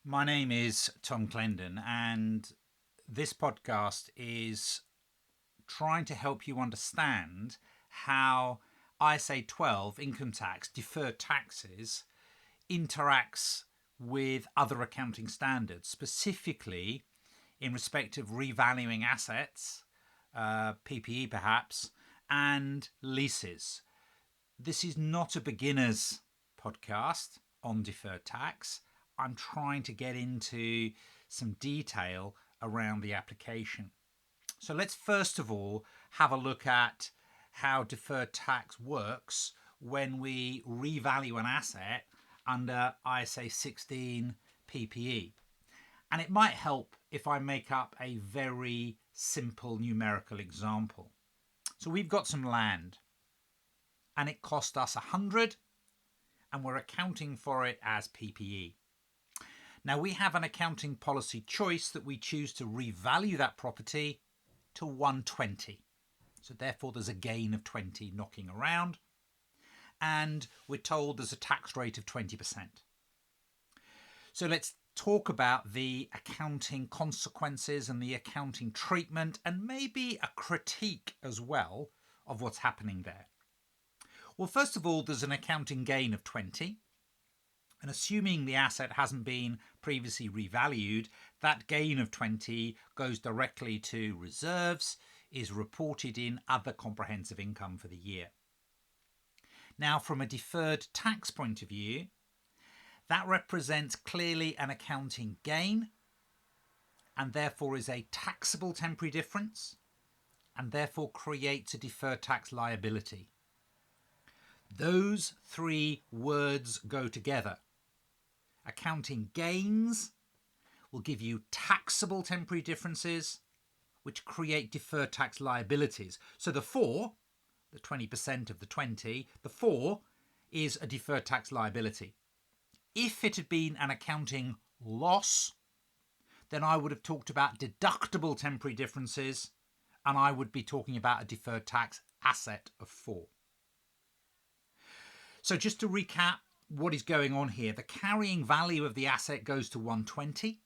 My name is Tom Clendon, and this podcast is trying to help you understand how ISA 12 income tax, deferred taxes, interacts with other accounting standards, specifically in respect of revaluing assets, PPE perhaps, and leases. This is not a beginner's podcast on deferred tax. I'm trying to get into some detail around the application. So let's first of all have a look at how deferred tax works when we revalue an asset under ISA 16 PPE. And it might help if I make up a very simple numerical example. So we've got some land and it cost us 100 and we're accounting for it as PPE. Now we have an accounting policy choice that we choose to revalue that property to 120. So therefore there's a gain of 20 knocking around, and we're told there's a tax rate of 20%. So let's talk about the accounting consequences and the accounting treatment, and maybe a critique as well of what's happening there. Well, first of all, there's an accounting gain of 20. And assuming the asset hasn't been previously revalued, that gain of 20 goes directly to reserves, is reported in other comprehensive income for the year. Now, from a deferred tax point of view, that represents clearly an accounting gain and therefore is a taxable temporary difference and therefore creates a deferred tax liability. Those three words go together. Accounting gains will give you taxable temporary differences, which create deferred tax liabilities. So the 4, the 20% of the 20, the 4 is a deferred tax liability. If it had been an accounting loss, then I would have talked about deductible temporary differences, and I would be talking about a deferred tax asset of 4. So just to recap what is going on here, the carrying value of the asset goes to 120.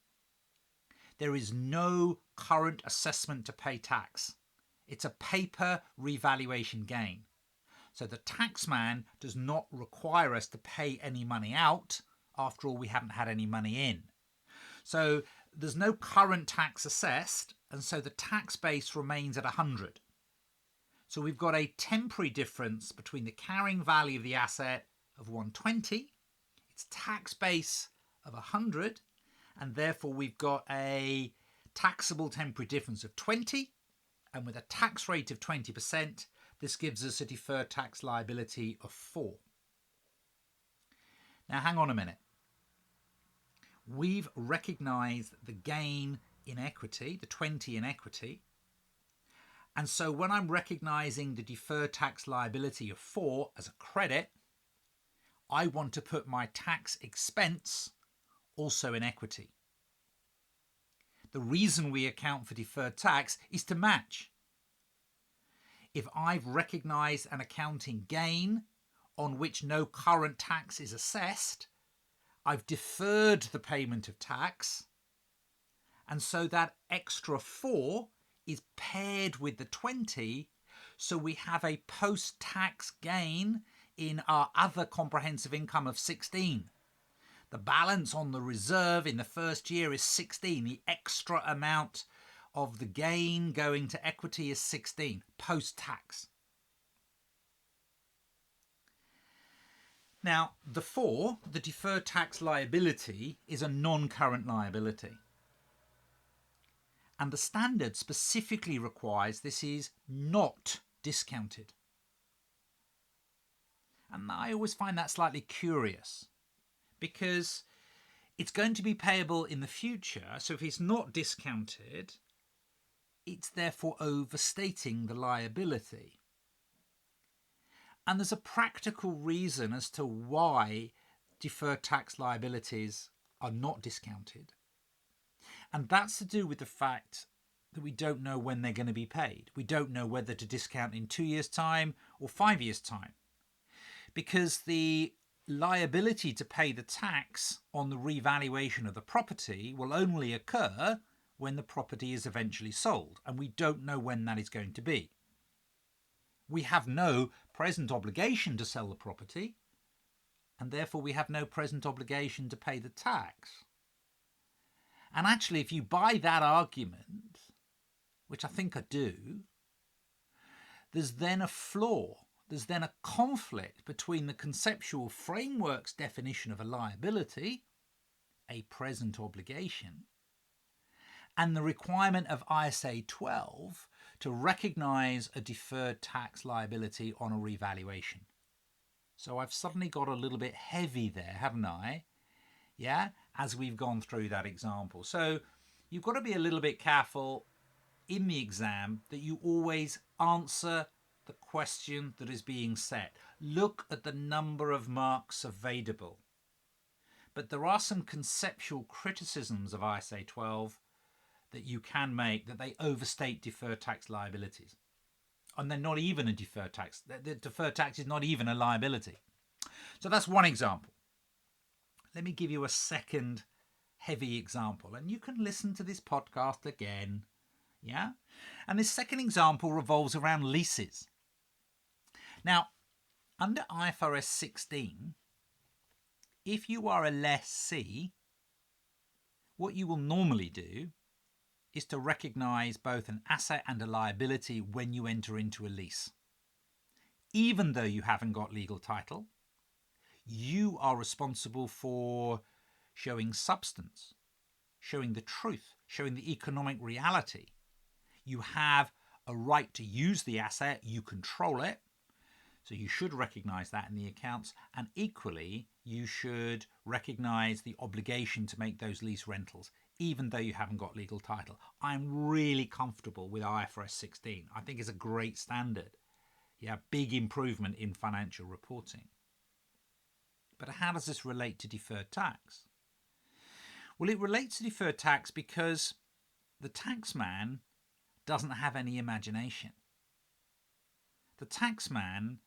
There is no current assessment to pay tax. It's a paper revaluation gain. So the taxman does not require us to pay any money out. After all, we haven't had any money in. So there's no current tax assessed, and so the tax base remains at 100. So we've got a temporary difference between the carrying value of the asset of 120, its tax base of 100, and therefore we've got a taxable temporary difference of 20, and with a tax rate of 20%, this gives us a deferred tax liability of 4. Now hang on a minute. We've recognised the gain in equity, the 20 in equity, and so when I'm recognising the deferred tax liability of 4 as a credit, I want to put my tax expense also in equity. The reason we account for deferred tax is to match. If I've recognised an accounting gain on which no current tax is assessed, I've deferred the payment of tax, and so that extra 4 is paired with the 20, so we have a post-tax gain in our other comprehensive income of 16. The balance on the reserve in the first year is 16. The extra amount of the gain going to equity is 16, post-tax. Now, the 4, the deferred tax liability, is a non-current liability. And the standard specifically requires this is not discounted. And I always find that slightly curious because it's going to be payable in the future. So if it's not discounted, it's therefore overstating the liability. And there's a practical reason as to why deferred tax liabilities are not discounted. And that's to do with the fact that we don't know when they're going to be paid. We don't know whether to discount in 2 years' time or 5 years' time. Because the liability to pay the tax on the revaluation of the property will only occur when the property is eventually sold, and we don't know when that is going to be. We have no present obligation to sell the property, and therefore we have no present obligation to pay the tax. And actually, if you buy that argument, which I think I do, there's then a flaw. There's then a conflict between the conceptual framework's definition of a liability, a present obligation, and the requirement of ISA 12 to recognise a deferred tax liability on a revaluation. So I've suddenly got a little bit heavy there, haven't I? Yeah, as we've gone through that example. So you've got to be a little bit careful in the exam that you always answer the question that is being set. Look at the number of marks available. But there are some conceptual criticisms of ISA 12 that you can make, that they overstate deferred tax liabilities. And they're not even a deferred tax. The deferred tax is not even a liability. So that's one example. Let me give you a second heavy example, and you can listen to this podcast again. Yeah? And this second example revolves around leases. Now, under IFRS 16, if you are a lessee, what you will normally do is to recognise both an asset and a liability when you enter into a lease. Even though you haven't got legal title, you are responsible for showing substance, showing the truth, showing the economic reality. You have a right to use the asset, you control it, so you should recognise that in the accounts, and equally you should recognise the obligation to make those lease rentals, even though you haven't got legal title. I'm really comfortable with IFRS 16. I think it's a great standard. Yeah, big improvement in financial reporting. But how does this relate to deferred tax? Well, it relates to deferred tax because the taxman doesn't have any imagination. The taxman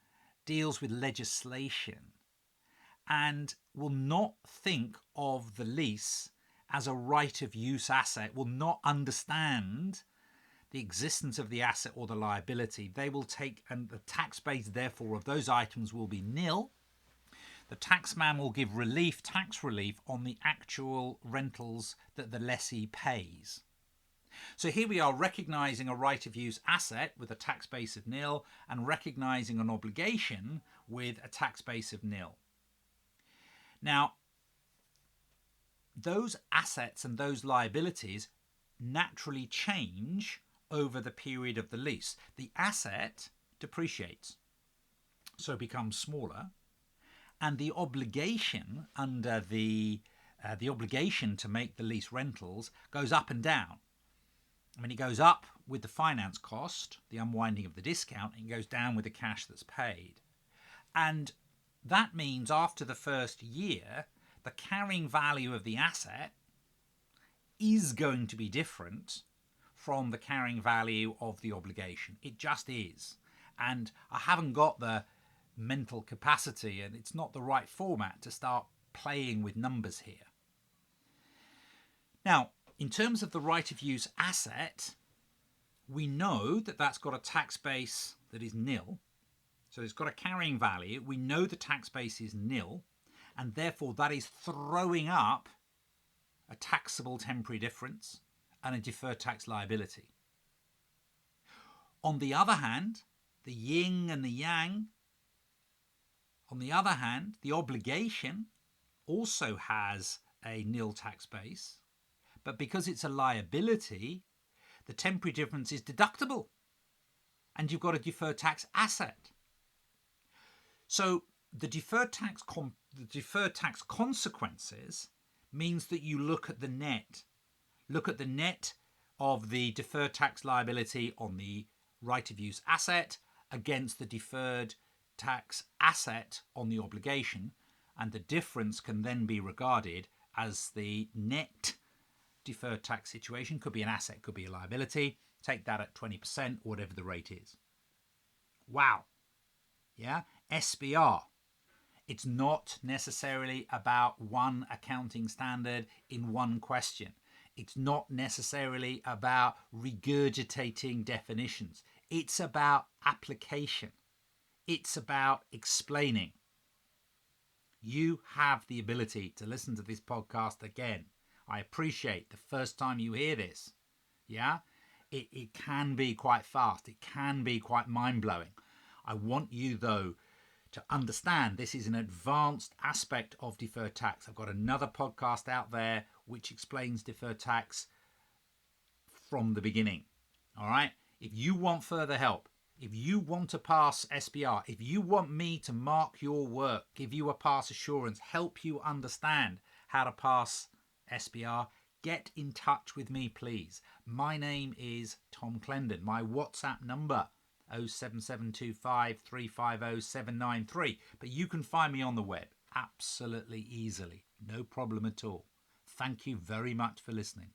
deals with legislation and will not think of the lease as a right of use asset, will not understand the existence of the asset or the liability. They will take, and the tax base therefore of those items will be nil. The taxman will give relief, tax relief, on the actual rentals that the lessee pays. So here we are recognising a right of use asset with a tax base of nil and recognising an obligation with a tax base of nil. Now, those assets and those liabilities naturally change over the period of the lease. The asset depreciates, so becomes smaller, and the obligation under the obligation to make the lease rentals goes up and down. I mean, it goes up with the finance cost, the unwinding of the discount, and it goes down with the cash that's paid. And that means after the first year, the carrying value of the asset is going to be different from the carrying value of the obligation. It just is. And I haven't got the mental capacity, and it's not the right format to start playing with numbers here. Now, in terms of the right of use asset, we know that that's got a tax base that is nil. So it's got a carrying value. We know the tax base is nil, and therefore that is throwing up a taxable temporary difference and a deferred tax liability. On the other hand, the yin and the yang, on the other hand, the obligation also has a nil tax base, but because it's a liability, the temporary difference is deductible, and you've got a deferred tax asset. So the deferred tax consequences means that you look at the net. Look at the net of the deferred tax liability on the right of use asset against the deferred tax asset on the obligation, and the difference can then be regarded as the net deferred tax situation. Could be an asset, could be a liability. Take that at 20%, whatever the rate is. Wow. Yeah, SBR. It's not necessarily about one accounting standard in one question. It's not necessarily about regurgitating definitions. It's about application. It's about explaining. You have the ability to listen to this podcast again. I appreciate the first time you hear this. Yeah? It can be quite fast. It can be quite mind-blowing. I want you, though, to understand this is an advanced aspect of deferred tax. I've got another podcast out there which explains deferred tax from the beginning. All right? If you want further help, if you want to pass SBR, if you want me to mark your work, give you a pass assurance, help you understand how to pass SBR, get in touch with me, please. My name is Tom Clendon. My WhatsApp number 07725 350 793. But you can find me on the web absolutely easily. No problem at all. Thank you very much for listening.